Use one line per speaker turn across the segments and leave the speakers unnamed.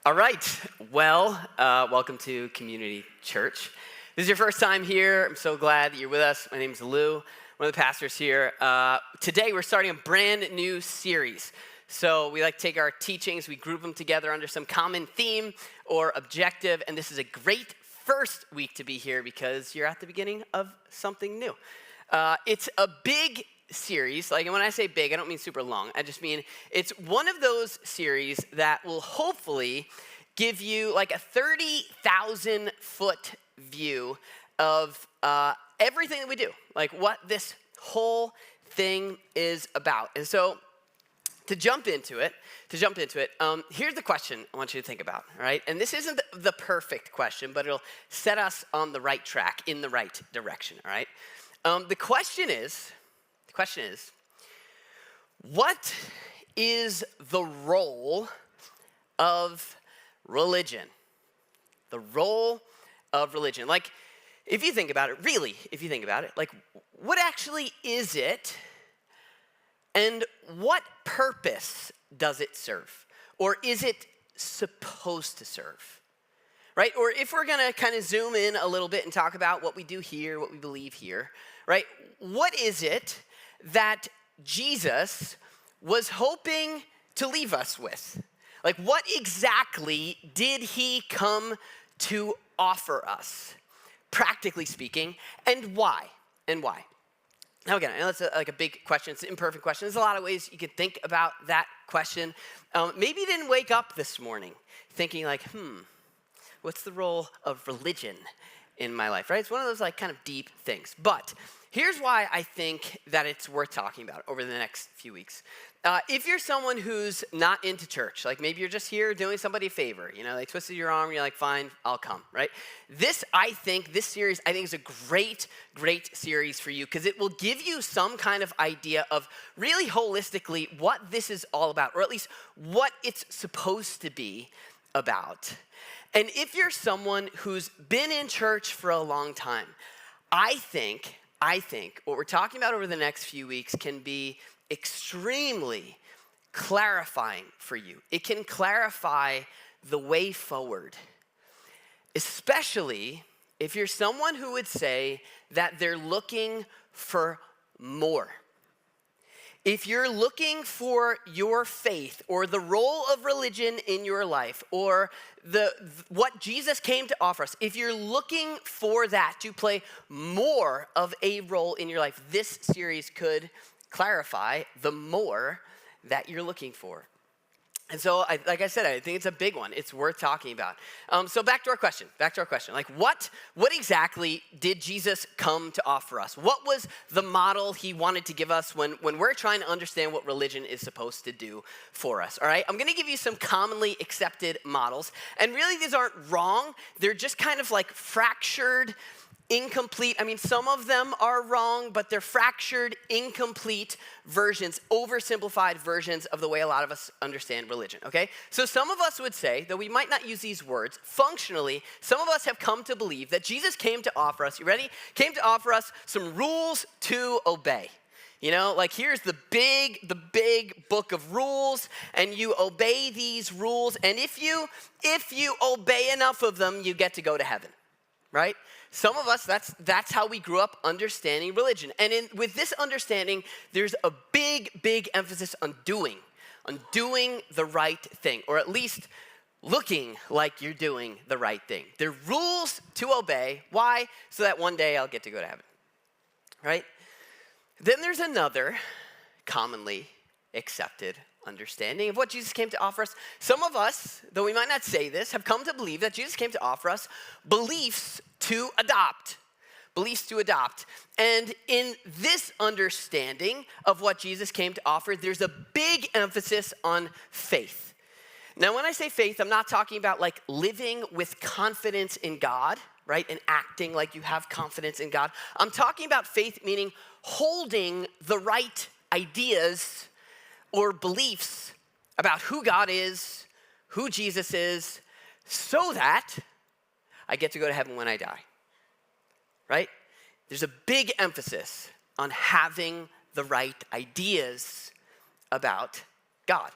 All right, welcome to Community Church. This is your first time here. I'm so glad that you're with us. My name is Lou, one of the pastors here. Today we're starting a brand new series. So we like to take our teachings, we group them together under some common theme or objective, and this is a great first week to be here because you're at the beginning of something new. It's a big series, like, and when I say big, I don't mean super long. I just mean it's one of those series that will hopefully give you like a 30,000 foot view of everything that we do, like what this whole thing is about. And so to jump into it, here's the question I want you to think about, all right? And this isn't the perfect question, but it'll set us on the right track, in the right direction, all right? The question is, what is the role of religion? The role of religion. Like, if you think about it, like, what actually is it, and what purpose does it serve? Or is it supposed to serve? Right? Or if we're gonna kind of zoom in a little bit and talk about what we do here, what we believe here, right? What is it that Jesus was hoping to leave us with? Like, what exactly did he come to offer us, practically speaking, and why? Now again, I know it's like a big question, it's an imperfect question. There's a lot of ways you could think about that question. Maybe you didn't wake up this morning thinking like, what's the role of religion in my life, right? It's one of those like kind of deep things. But here's why I think that it's worth talking about over the next few weeks. If you're someone who's not into church, like maybe you're just here doing somebody a favor, you know, they twisted your arm, you're like, fine, I'll come, right? This series is a great series for you because it will give you some kind of idea of really holistically what this is all about, or at least what it's supposed to be about. And if you're someone who's been in church for a long time, I think what we're talking about over the next few weeks can be extremely clarifying for you. It can clarify the way forward, especially if you're someone who would say that they're looking for more. If you're looking for your faith or the role of religion in your life or what Jesus came to offer us, if you're looking for that to play more of a role in your life, this series could clarify the more that you're looking for. And so, like I said, I think it's a big one. It's worth talking about. So back to our question. Like, what exactly did Jesus come to offer us? What was the model he wanted to give us when we're trying to understand what religion is supposed to do for us, all right? I'm going to give you some commonly accepted models. And really, these aren't wrong. They're just kind of like fractured, incomplete. I mean, some of them are wrong, but they're fractured, incomplete versions, oversimplified versions of the way a lot of us understand religion, okay? So some of us would say, though we might not use these words, functionally, some of us have come to believe that Jesus came to offer us, you ready? Came to offer us some rules to obey. You know, like here's the big book of rules, and you obey these rules, and if you obey enough of them, you get to go to heaven, right? Some of us, that's how we grew up understanding religion. And with this understanding, there's a big emphasis on doing the right thing, or at least looking like you're doing the right thing. They're rules to obey. Why? So that one day I'll get to go to heaven, right? Then there's another commonly accepted understanding of what Jesus came to offer us. Some of us, though we might not say this, have come to believe that Jesus came to offer us beliefs to adopt. And in this understanding of what Jesus came to offer, there's a big emphasis on faith. Now, when I say faith, I'm not talking about like living with confidence in God, right? And acting like you have confidence in God. I'm talking about faith meaning holding the right ideas or beliefs about who God is, who Jesus is, so that I get to go to heaven when I die, right? There's a big emphasis on having the right ideas about God.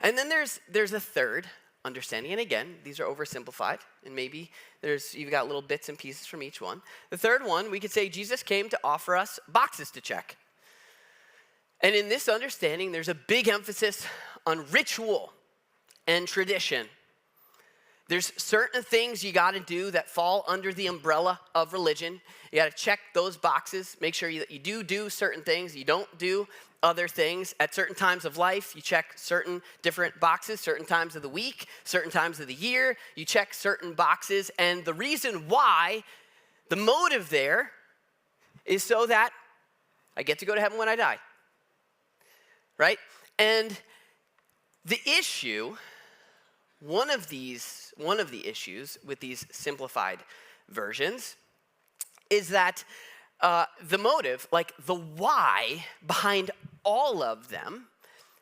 And then there's a third understanding. And again, these are oversimplified, and maybe you've got little bits and pieces from each one. The third one, we could say Jesus came to offer us boxes to check. And in this understanding, there's a big emphasis on ritual and tradition. There's certain things you got to do that fall under the umbrella of religion. You got to check those boxes, make sure that you do certain things, you don't do other things. At certain times of life, you check certain different boxes, certain times of the week, certain times of the year, you check certain boxes. And the reason why, the motive there, is so that I get to go to heaven when I die. Right? And the issue, one of the issues with these simplified versions is that the motive, like the why behind all of them,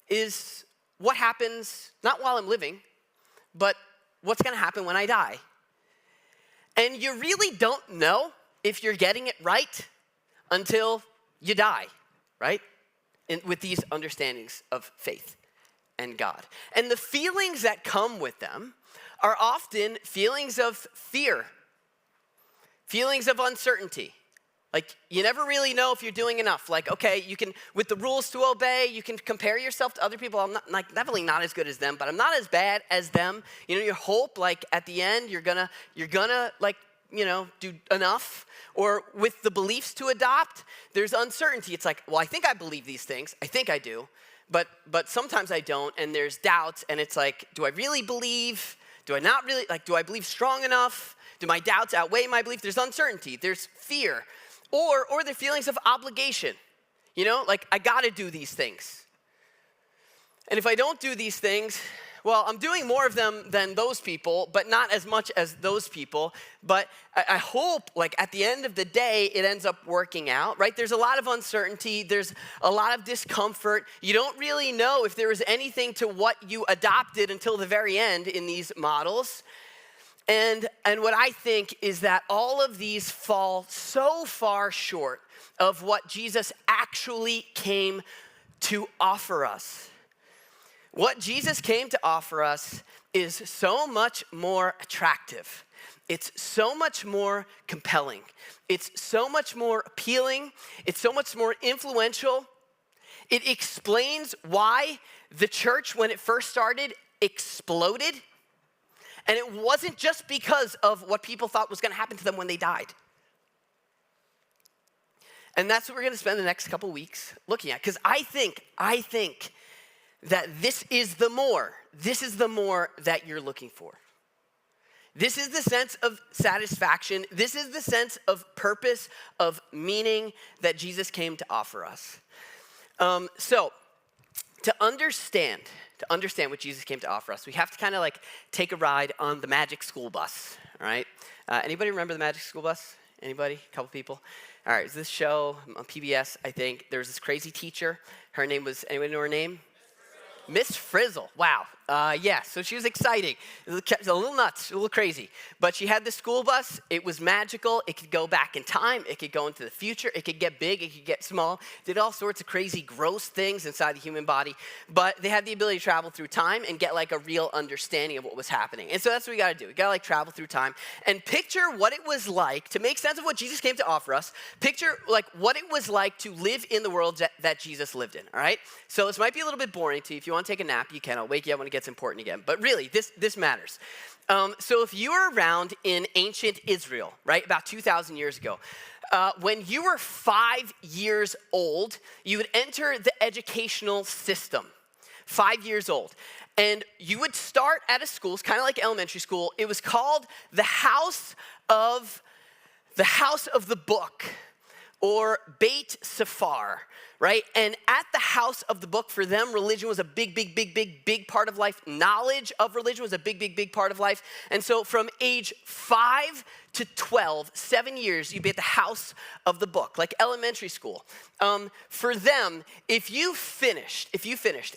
is what happens not while I'm living, but what's going to happen when I die. And you really don't know if you're getting it right until you die, right? With these understandings of faith and God. And the feelings that come with them are often feelings of fear, feelings of uncertainty. Like, you never really know if you're doing enough. Like, okay, you can, with the rules to obey, you can compare yourself to other people. I'm not, like, definitely not as good as them, but I'm not as bad as them. You know, your hope, like, at the end, you're gonna, like, you know, do enough. Or with the beliefs to adopt, there's uncertainty. It's like, well, I think I believe these things. I think I do. But sometimes I don't, and there's doubts, and it's like, do I really believe? Do I not really? Like, do I believe strong enough? Do my doubts outweigh my belief? There's uncertainty. There's fear. Or the feelings of obligation. You know, like, I got to do these things. And if I don't do these things, well, I'm doing more of them than those people, but not as much as those people. But I hope, like, at the end of the day, it ends up working out, right? There's a lot of uncertainty. There's a lot of discomfort. You don't really know if there was anything to what you adopted until the very end in these models. And what I think is that all of these fall so far short of what Jesus actually came to offer us. What Jesus came to offer us is so much more attractive. It's so much more compelling. It's so much more appealing. It's so much more influential. It explains why the church, when it first started, exploded. And it wasn't just because of what people thought was going to happen to them when they died. And that's what we're going to spend the next couple weeks looking at. Because I think that this is the more that you're looking for. This is the sense of satisfaction. This is the sense of purpose, of meaning that Jesus came to offer us. So to understand what Jesus came to offer us, we have to kind of like take a ride on the Magic School Bus, all right? Anybody remember the Magic School Bus? Anybody? A couple people? All right, it was this show on PBS, I think. There was this crazy teacher. Her name was, anybody know her name? Miss Frizzle. Wow. Yeah, so she was exciting. A little nuts, a little crazy. But she had the school bus. It was magical. It could go back in time. It could go into the future. It could get big. It could get small. Did all sorts of crazy, gross things inside the human body. But they had the ability to travel through time and get like a real understanding of what was happening. And so that's what we got to do. We got to like travel through time and picture what it was like to make sense of what Jesus came to offer us. Picture like what it was like to live in the world that Jesus lived in, all right? So this might be a little bit boring to you. If you want to take a nap, you can. I'll wake you up when it gets important again. But really, this matters. So if you were around in ancient Israel, right, about 2,000 years ago, when you were 5 years old, you would enter the educational system. 5 years old. And you would start at a school, it's kind of like elementary school. It was called the House of the Book, or Beit Sephar, right? And at the House of the Book, for them, religion was a big part of life. Knowledge of religion was a big part of life. And so from age 5 to 12, 7 years, you'd be at the House of the Book, like elementary school. For them, if you finished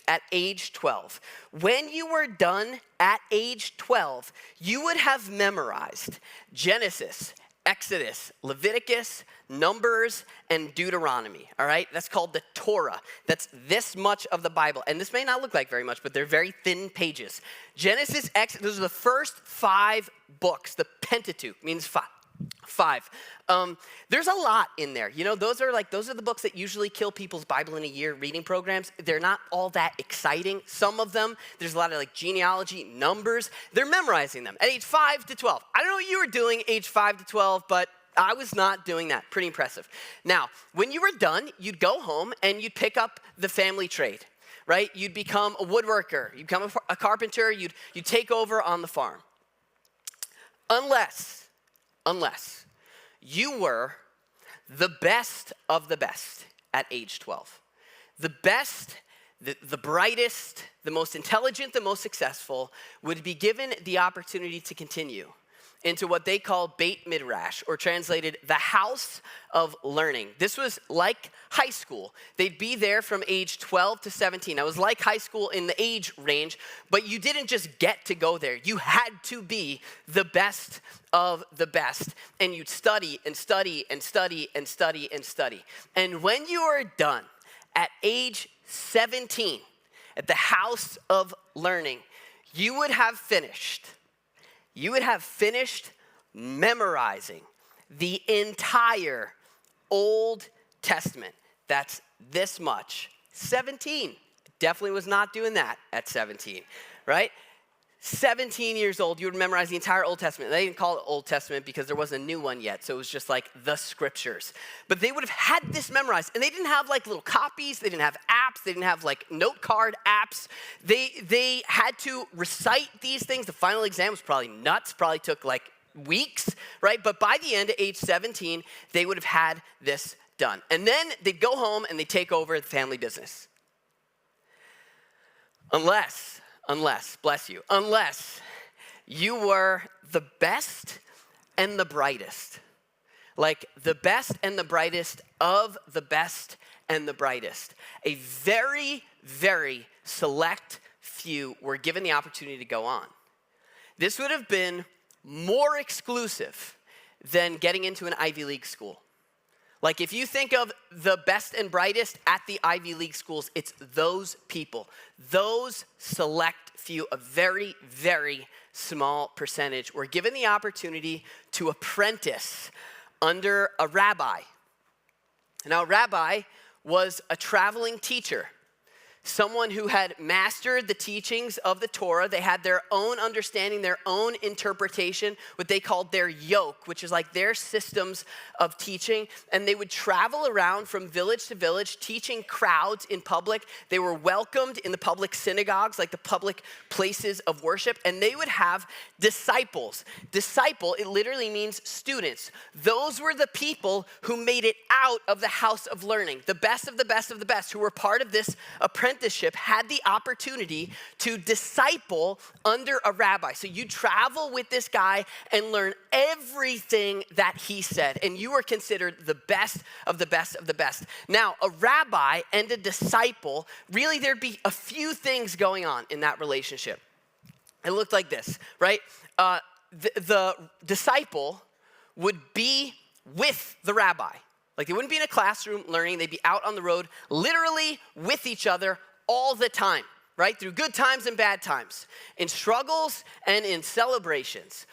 at age 12, when you were done at age 12, you would have memorized Genesis, Exodus, Leviticus, Numbers, and Deuteronomy, all right? That's called the Torah. That's this much of the Bible. And this may not look like very much, but they're very thin pages. Genesis, Exodus, those are the first 5 books. The Pentateuch means 5. There's a lot in there. You know, those are the books that usually kill people's Bible in a year reading programs. They're not all that exciting. Some of them, there's a lot of like genealogy, numbers. They're memorizing them at age 5 to 12. I don't know what you were doing age 5 to 12, but I was not doing that. Pretty impressive. Now, when you were done, you'd go home and you'd pick up the family trade, right? You'd become a woodworker. You'd become a carpenter. You'd take over on the farm. Unless you were the best of the best at age 12. The best, the brightest, the most intelligent, the most successful would be given the opportunity to continue into what they call Beit Midrash, or translated, the house of learning. This was like high school. They'd be there from age 12 to 17. It was like high school in the age range, but you didn't just get to go there. You had to be the best of the best, and you'd study and study and study and study and study. And when you are done at age 17, at the house of learning, you would have finished memorizing the entire Old Testament. That's this much. 17. Definitely was not doing that at 17, right? 17 years old, you would memorize the entire Old Testament. They didn't call it Old Testament because there wasn't a new one yet, so it was just like the scriptures. But they would have had this memorized, and they didn't have like little copies, they didn't have apps, they didn't have like note card apps. They had to recite these things. The final exam was probably nuts, probably took like weeks, right? But by the end of age 17, they would have had this done. And then they'd go home and they'd take over the family business. Unless you were the best and the brightest. Like the best and the brightest of the best and the brightest. A very, very select few were given the opportunity to go on. This would have been more exclusive than getting into an Ivy League school. Like if you think of the best and brightest at the Ivy League schools, it's those people, those select few, a very, very small percentage were given the opportunity to apprentice under a rabbi. Now, a rabbi was a traveling teacher, someone who had mastered the teachings of the Torah. They had their own understanding, their own interpretation, what they called their yoke, which is like their systems of teaching. And they would travel around from village to village, teaching crowds in public. They were welcomed in the public synagogues, like the public places of worship. And they would have disciples. Disciple, it literally means students. Those were the people who made it out of the house of learning. The best of the best of the best, who were part of this apprenticeship, had the opportunity to disciple under a rabbi. So you travel with this guy and learn everything that he said, and you were considered the best of the best of the best. Now, a rabbi and a disciple, really there'd be a few things going on in that relationship. It looked like this, right? The disciple would be with the rabbi. Like they wouldn't be in a classroom learning, they'd be out on the road, literally with each other all the time, right? Through good times and bad times, in struggles and in celebrations,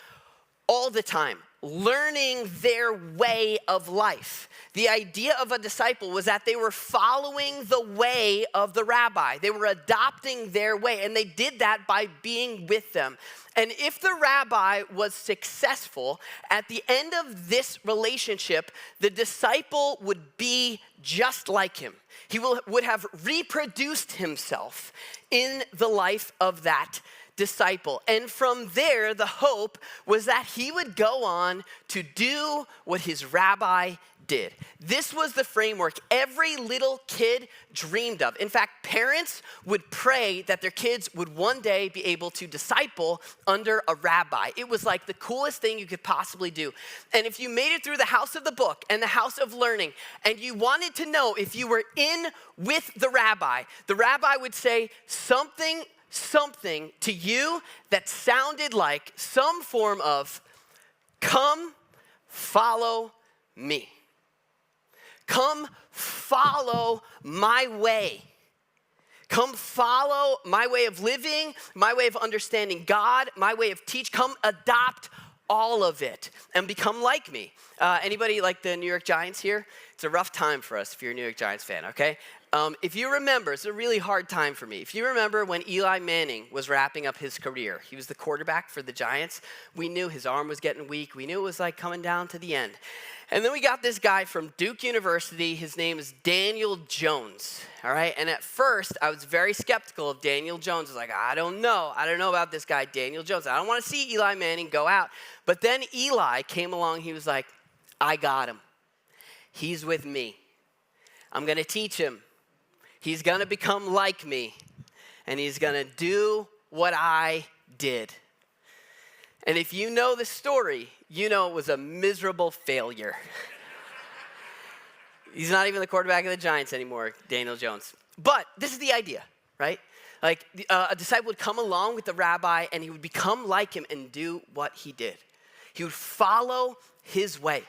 all the time, learning their way of life. The idea of a disciple was that they were following the way of the rabbi. They were adopting their way, and they did that by being with them. And if the rabbi was successful, at the end of this relationship, the disciple would be just like him. He would have reproduced himself in the life of that disciple. And from there, the hope was that he would go on to do what his rabbi did. This was the framework every little kid dreamed of. In fact, parents would pray that their kids would one day be able to disciple under a rabbi. It was like the coolest thing you could possibly do. And if you made it through the house of the book and the house of learning, and you wanted to know if you were in with the rabbi would say something to you that sounded like some form of come, follow me. Come follow my way. Come follow my way of living, my way of understanding God, my way of teach. Come adopt all of it and become like me. Anybody like the New York Giants here? It's a rough time for us if you're a New York Giants fan, okay? If you remember, it's a really hard time for me. If you remember when Eli Manning was wrapping up his career, he was the quarterback for the Giants. We knew his arm was getting weak. We knew it was like coming down to the end. And then we got this guy from Duke University. His name is Daniel Jones, all right? And at first, I was very skeptical of Daniel Jones. I was like, I don't know about this guy, Daniel Jones. I don't want to see Eli Manning go out. But then Eli came along. He was like, I got him. He's with me. I'm going to teach him. He's going to become like me. And he's going to do what I did. And if you know the story, you know it was a miserable failure. He's not even the quarterback of the Giants anymore, Daniel Jones. But this is the idea, right? Like a disciple would come along with the rabbi and he would become like him and do what he did. He would follow his way.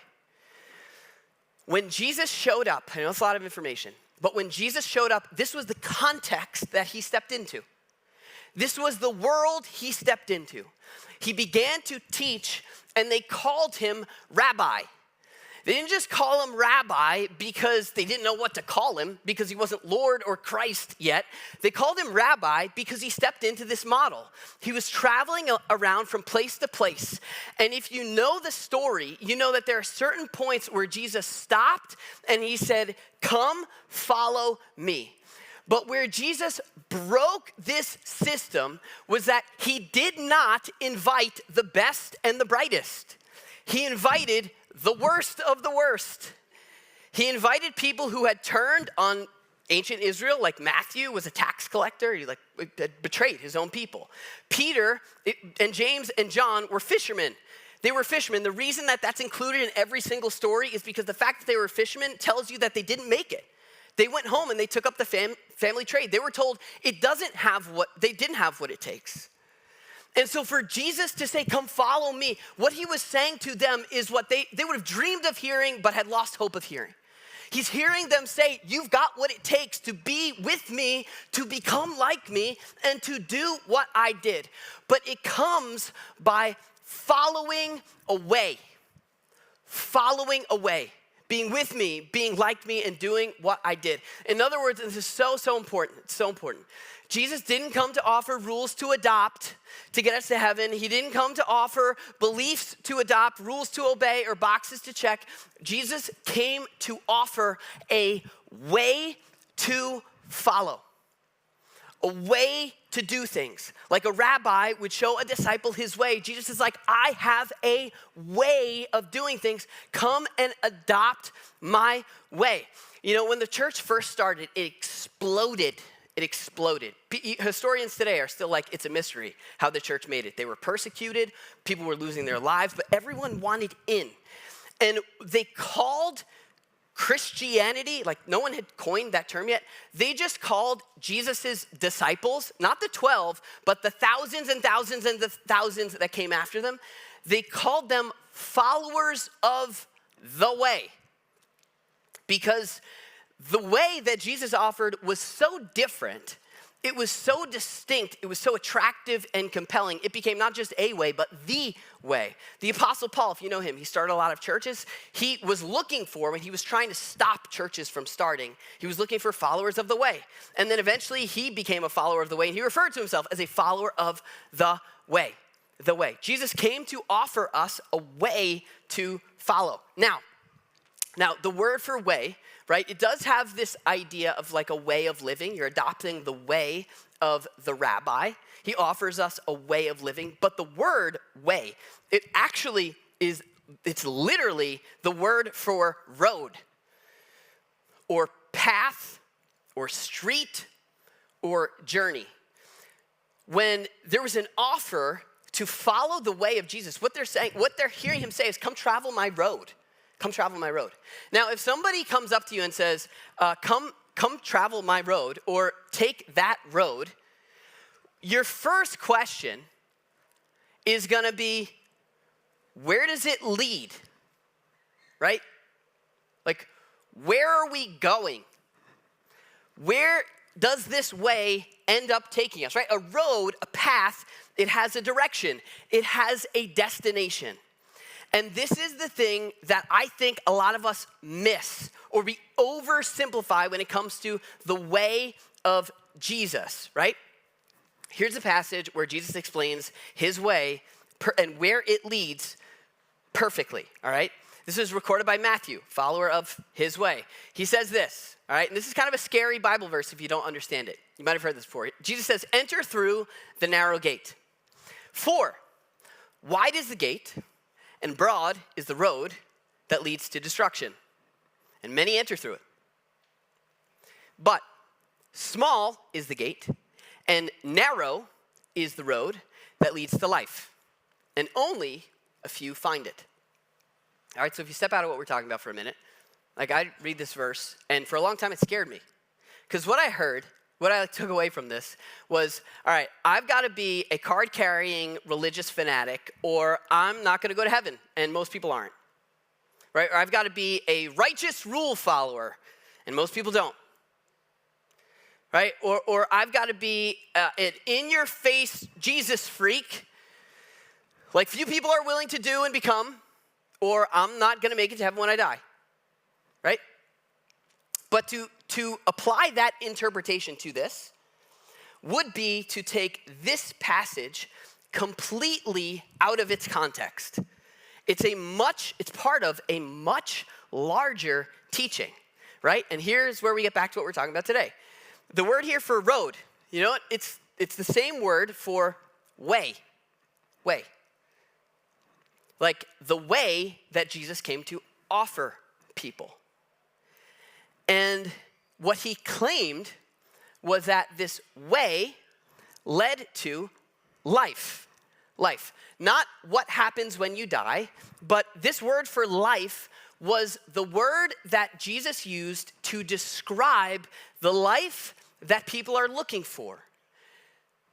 When Jesus showed up, I know it's a lot of information, but when Jesus showed up, this was the context that he stepped into. This was the world he stepped into. He began to teach, and they called him rabbi. They didn't just call him rabbi because they didn't know what to call him, because he wasn't Lord or Christ yet. They called him rabbi because he stepped into this model. He was traveling around from place to place. And if you know the story, you know that there are certain points where Jesus stopped and he said, come follow me. But where Jesus broke this system was that he did not invite the best and the brightest. He invited the worst of the worst. He invited people who had turned on ancient Israel, like Matthew was a tax collector. He had betrayed his own people. Peter and James and John were fishermen. They were fishermen. The reason that that's included in every single story is because the fact that they were fishermen tells you that they didn't make it. They went home and they took up the family trade. They were told they didn't have what it takes. And so for Jesus to say, come follow me, what he was saying to them is what they would have dreamed of hearing but had lost hope of hearing. He's hearing them say, you've got what it takes to be with me, to become like me, and to do what I did. But it comes by following away. Following away. Being with me, being like me, and doing what I did. In other words, this is so important. It's so important. Jesus didn't come to offer rules to adopt to get us to heaven. He didn't come to offer beliefs to adopt, rules to obey, or boxes to check. Jesus came to offer a way to follow. A way to do things. Like a rabbi would show a disciple his way. Jesus is like, I have a way of doing things. Come and adopt my way. You know, when the church first started, it exploded. It exploded. Historians today are still like, it's a mystery how the church made it. They were persecuted. People were losing their lives, but everyone wanted in. And they called Christianity, like no one had coined that term yet. They just called Jesus's disciples, not the 12, but the thousands and thousands and the thousands that came after them. They called them followers of the way. Because the way that Jesus offered was so different, it was so distinct, it was so attractive and compelling. It became not just a way, but the way. The Apostle Paul, if you know him, he started a lot of churches. He was looking for, when he was trying to stop churches from starting, he was looking for followers of the way. And then eventually he became a follower of the way, and he referred to himself as a follower of the way. The way. Jesus came to offer us a way to follow. Now, the word for way, right, it does have this idea of like a way of living. You're adopting the way of the rabbi. He offers us a way of living. But the word way, it actually is, it's literally the word for road or path or street or journey. When there was an offer to follow the way of Jesus, what they're hearing him say is, come travel my road. Come travel my road. Now, if somebody comes up to you and says, come travel my road, or take that road, your first question is gonna be, where does it lead? right? Like, where are we going? Where does this way end up taking us, right? A road, a path, it has a direction. It has a destination. And this is the thing that I think a lot of us miss or we oversimplify when it comes to the way of Jesus, right? Here's a passage where Jesus explains his way and where it leads perfectly, all right? This is recorded by Matthew, follower of his way. He says this, all right? And this is kind of a scary Bible verse if you don't understand it. You might have heard this before. Jesus says, enter through the narrow gate. For wide is the gate, and broad is the road that leads to destruction, and many enter through it. But small is the gate, and narrow is the road that leads to life, and only a few find it. All right, so if you step out of what we're talking about for a minute, like I read this verse, and for a long time it scared me. Because what I took away from this was, all right, I've got to be a card-carrying religious fanatic, or I'm not going to go to heaven, and most people aren't. Right? Or I've got to be a righteous rule follower, and most people don't. Right? Or I've got to be an in-your-face Jesus freak, like few people are willing to do and become, or I'm not going to make it to heaven when I die. Right? But to apply that interpretation to this would be to take this passage completely out of its context. It's part of a much larger teaching, right? And here's where we get back to what we're talking about today. The word here for road, you know what? It's the same word for way. Way. Like the way that Jesus came to offer people. And what he claimed was that this way led to life. Life. Not what happens when you die, but this word for life was the word that Jesus used to describe the life that people are looking for.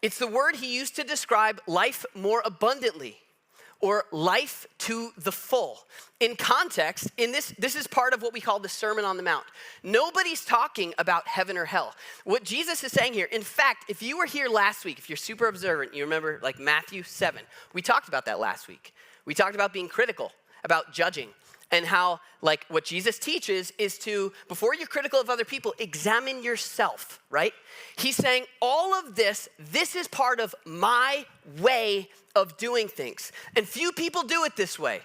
It's the word he used to describe life more abundantly, or life to the full. In context, this is part of what we call the Sermon on the Mount. Nobody's talking about heaven or hell. What Jesus is saying here, in fact, if you were here last week, if you're super observant, you remember like Matthew 7. We talked about that last week. We talked about being critical, about judging, and how like what Jesus teaches is to, before you're critical of other people, examine yourself, right? He's saying all of this is part of my way of doing things. And few people do it this way.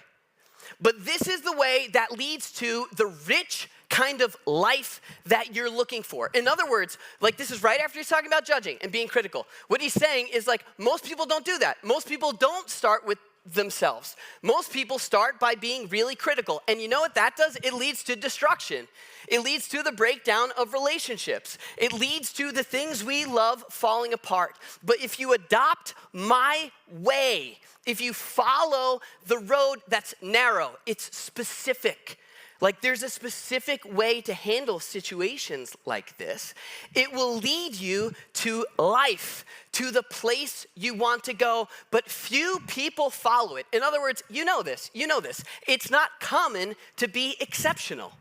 But this is the way that leads to the rich kind of life that you're looking for. In other words, like this is right after he's talking about judging and being critical. What he's saying is like most people don't do that. Most people don't start with themselves. Most people start by being really critical. And you know what that does? It leads to destruction. It leads to the breakdown of relationships. It leads to the things we love falling apart. But if you adopt my way, if you follow the road that's narrow, it's specific. Like there's a specific way to handle situations like this. It will lead you to life, to the place you want to go, but few people follow it. In other words, you know this. It's not common to be exceptional.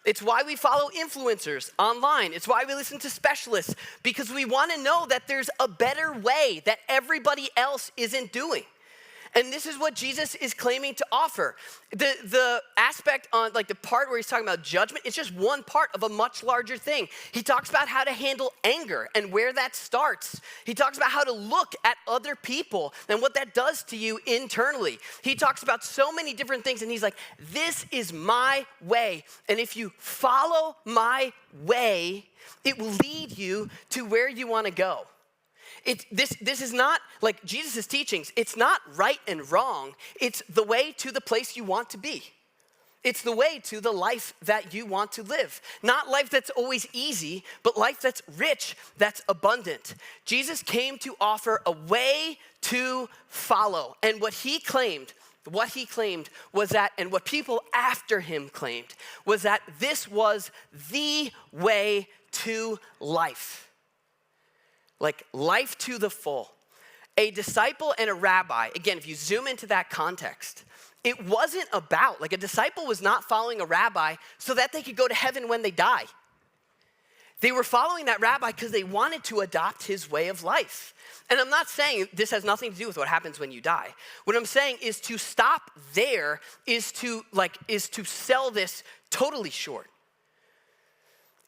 It's why we follow influencers online. It's why we listen to specialists, because we want to know that there's a better way that everybody else isn't doing. And this is what Jesus is claiming to offer. The aspect on, like the part where he's talking about judgment, it's just one part of a much larger thing. He talks about how to handle anger and where that starts. He talks about how to look at other people and what that does to you internally. He talks about so many different things, and he's like, this is my way. And if you follow my way, it will lead you to where you want to go. This is not like Jesus' teachings. It's not right and wrong. It's the way to the place you want to be. It's the way to the life that you want to live. Not life that's always easy, but life that's rich, that's abundant. Jesus came to offer a way to follow. And what he claimed was that, and what people after him claimed, was that this was the way to life. Like life to the full. A disciple and a rabbi, again, if you zoom into that context, It wasn't about, like a disciple was not following a rabbi so that they could go to heaven when they die. They were following that rabbi because they wanted to adopt his way of life. And I'm not saying this has nothing to do with what happens when you die. What I'm saying is to stop there is to sell this totally short.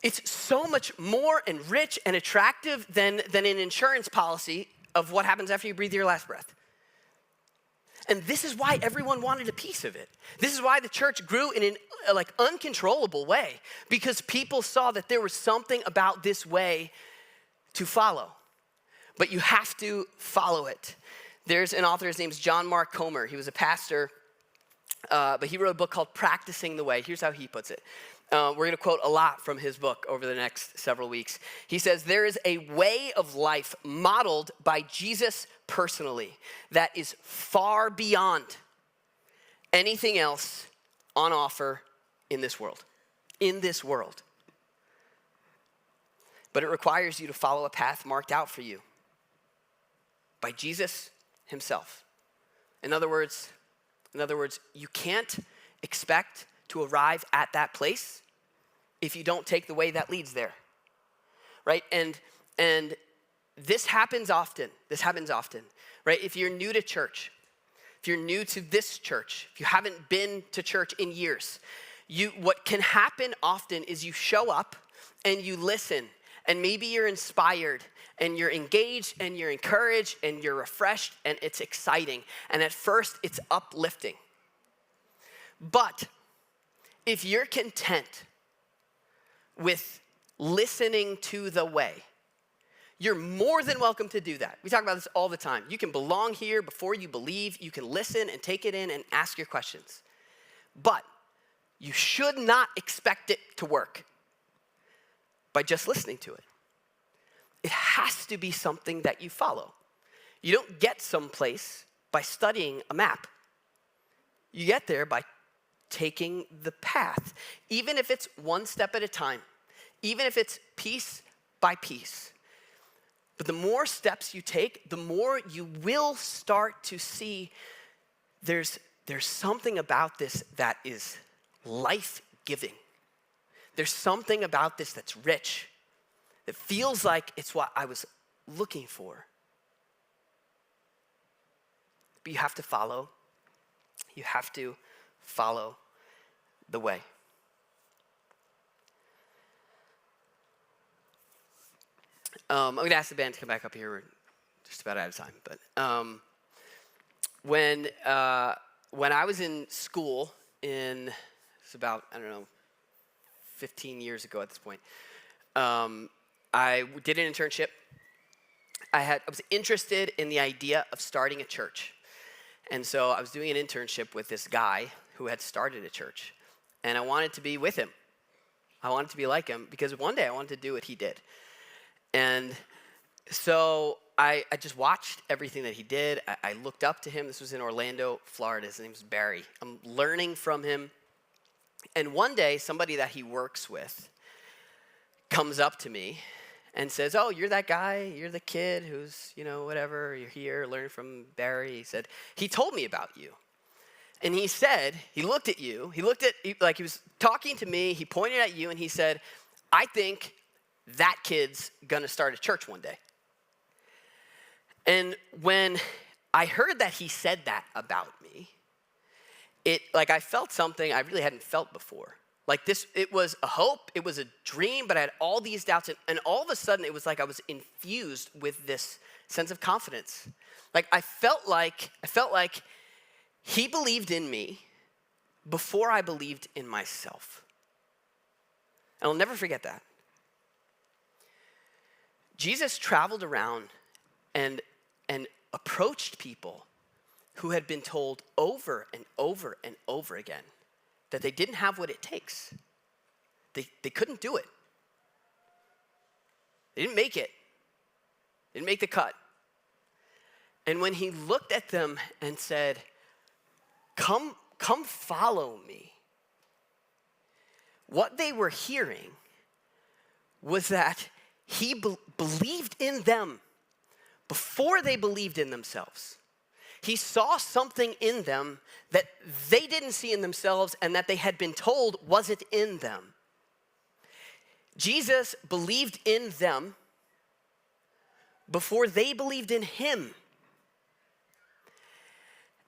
It's so much more and rich and attractive than an insurance policy of what happens after you breathe your last breath. And this is why everyone wanted a piece of it. This is why the church grew in an uncontrollable way, because people saw that there was something about this way to follow. But you have to follow it. There's an author, his name's John Mark Comer. He was a pastor, but he wrote a book called Practicing the Way. Here's how he puts it. We're going to quote a lot from his book over the next several weeks. He says, there is a way of life modeled by Jesus personally that is far beyond anything else on offer in this world. In this world. But it requires you to follow a path marked out for you by Jesus himself. In other words, you can't expect to arrive at that place if you don't take the way that leads there, right? And this happens often, right? If you're new to church, if you're new to this church, if you haven't been to church in years, what can happen often is you show up and you listen, and maybe you're inspired, and you're engaged, and you're encouraged, and you're refreshed, and it's exciting. And at first, it's uplifting. But if you're content with listening to the way, you're more than welcome to do that. We talk about this all the time. You can belong here before you believe. You can listen and take it in and ask your questions. But you should not expect it to work by just listening to it. It has to be something that you follow. You don't get someplace by studying a map. You get there by taking the path, even if it's one step at a time, even if it's piece by piece. But the more steps you take, the more you will start to see there's something about this that is life-giving. There's something about this that's rich. It feels like it's what I was looking for. But you have to follow. You have to follow the way. I'm going to ask the band to come back up here. We're just about out of time. But when I was in school it's about, 15 years ago at this point, I did an internship. I was interested in the idea of starting a church. And so I was doing an internship with this guy who had started a church. And I wanted to be with him. I wanted to be like him because one day I wanted to do what he did. And so I just watched everything that he did. I looked up to him. This was in Orlando, Florida. His name was Barry. I'm learning from him. And one day, somebody that he works with comes up to me and says, "Oh, you're that guy, you're the kid who's, whatever, you're here, learning from Barry." He said, "He told me about you." And he said, he looked at you, he was talking to me, he pointed at you and he said, "I think that kid's gonna start a church one day." And when I heard that he said that about me, I felt something I really hadn't felt before. It was a hope, it was a dream, but I had all these doubts, and all of a sudden it was like I was infused with this sense of confidence. I felt like he believed in me before I believed in myself. And I'll never forget that. Jesus traveled around and approached people who had been told over and over and over again that they didn't have what it takes. They couldn't do it. They didn't make it. They didn't make the cut. And when he looked at them and said, come follow me, what they were hearing was that he believed in them before they believed in themselves. He saw something in them that they didn't see in themselves and that they had been told wasn't in them. Jesus believed in them before they believed in him.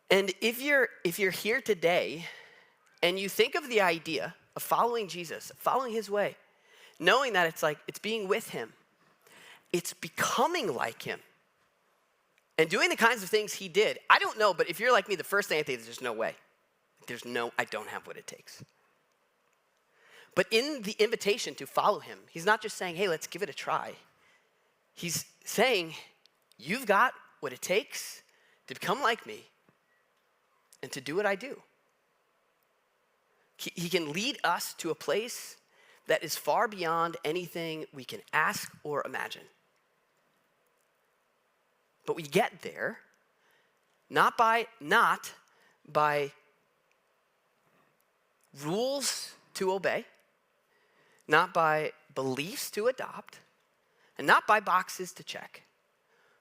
And if you're here today and you think of the idea of following Jesus, following his way, knowing that it's being with him, it's becoming like him, and doing the kinds of things he did. I don't know, but if you're like me, the first thing I think is there's no way. I don't have what it takes. But in the invitation to follow him, he's not just saying, hey, let's give it a try. He's saying, you've got what it takes to become like me and to do what I do. He can lead us to a place that is far beyond anything we can ask or imagine. But we get there not by rules to obey, not by beliefs to adopt, and not by boxes to check,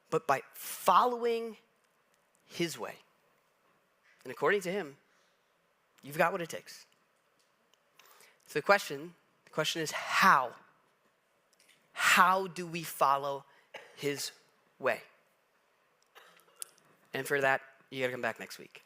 but by following his way. And according to him, you've got what it takes. So the question is how? How do we follow his way? And for that, you gotta come back next week.